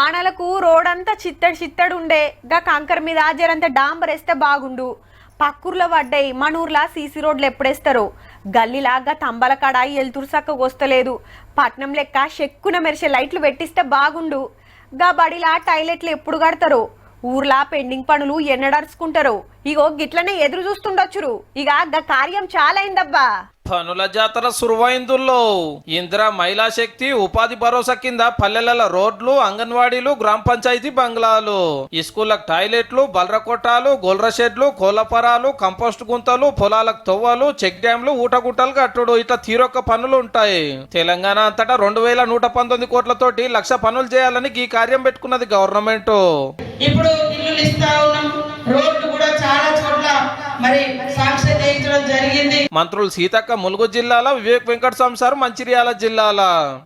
ఆనలకు రోడంతా చిత్తడి చిత్తడి ఉండే గా కంకర మీద జరంత డాంబర్ వేస్తే బాగుండు. పక్కూర్లో పడ్డాయి, మన ఊర్లా సీసీ రోడ్లు ఎప్పుడేస్తారో. గల్లీలాగా తంబాల కడాయి ఎలుతురు సక్కగా వస్తలేదు. పట్నం లెక్క చెక్కున మెరిసే లైట్లు పెట్టిస్తే బాగుండు. గా బడిలా టాయిలెట్లు ఎప్పుడు కడతారో. ఊర్లా పెండింగ్ పనులు ఎన్నడరుచుకుంటారో. ఇగో గిట్లనే ఎదురు చూస్తుండొచ్చురు. ఇక గా కార్యం చాలా అయిందబ్బా. పనుల జాతర సురువైందుల్లో ఇందిరా మహిళా శక్తి ఉపాధి భరోసా కింద పల్లెల రోడ్లు, అంగన్వాడీలు, గ్రామ పంచాయతీ బంగ్లాలు, ఈ స్కూళ్ళకు టాయిలెట్లు, బలరకొట్టాలు, గోల్ర షెడ్లు, కోలపరాలు, కంపోస్ట్ గుంతలు, పొలాలకు తొవ్వలు, చెక్ డ్యాంలు, ఊటగుట్టలు కట్టుడు ఇట్లా తీరొక్క పనులు ఉంటాయి. తెలంగాణ అంతటా 2119 కోట్లతోటి 1,00,000 పనులు చేయాలని ఈ కార్యం పెట్టుకున్నది గవర్నమెంట్. ఇప్పుడు ఇల్లులు ఇస్తా ఉన్నాం, రోడ్లు కూడా చాలా చోట్ల మరి శాంక్షన్ చేయించడం జరిగింది. మంత్రులు సీతక్క ములుగు జిల్లాల, వివేక్ వెంకట సంసారు మంచిర్యాల జిల్లాల,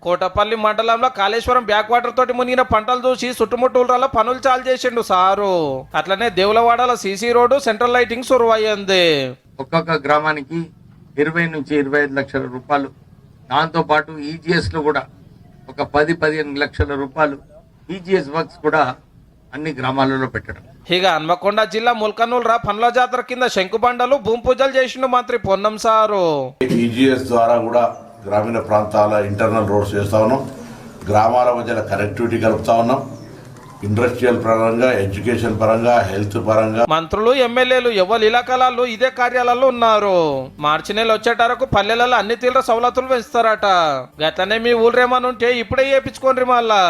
కోటపల్లి మండలంలో కాళేశ్వరం బ్యాక్ వాటర్ తోటి మునిగిన పంటలు చూసి చుట్టుముట్టూళ్ళలో పనులు చాలు చేసిండు సారు. అట్లనే దేవులవాడల సీసీ రోడ్డు, సెంట్రల్ లైటింగ్ సురువయ్యింది. ఒక్కొక్క గ్రామానికి 20 నుంచి 25 లక్షల రూపాయలు, దాంతో పాటు ఈజీఎస్ లో కూడా ఒక 10-15 లక్షల రూపాయలు ఈజీఎస్ వర్క్స్ కూడా అన్ని గ్రామాలలో పెట్టడం. ఇక హన్మకొండ జిల్లా ముల్కనూరు పనుల జాతర కింద శంకుబండలు, భూమి పూజలు చేసిండు మంత్రి పొన్నం సారు. ఈజీఎస్ ద్వారా కూడా గ్రామీణ ప్రాంతాల ఇంటర్నల్ రోడ్స్ చేస్తా ఉన్నాం, గ్రామాల మధ్యలో కనెక్టివిటీ కలుపుతా ఉన్నాం, ఇండస్ట్రియల్ పరంగా, ఎడ్యుకేషన్ పరంగా, హెల్త్ పరంగా. మంత్రులు, ఎమ్మెల్యేలు ఎవరు ఇలాకాలు ఇదే కార్యాలలో ఉన్నారు. మార్చి నెల వచ్చేటరకు పల్లెలలో అన్ని తీవ్ర సవలతులు పెంచుతారట. గట్లనే మీ ఊళ్ళేమనుంటే ఇప్పుడే చేయించుకోండి మళ్ళా.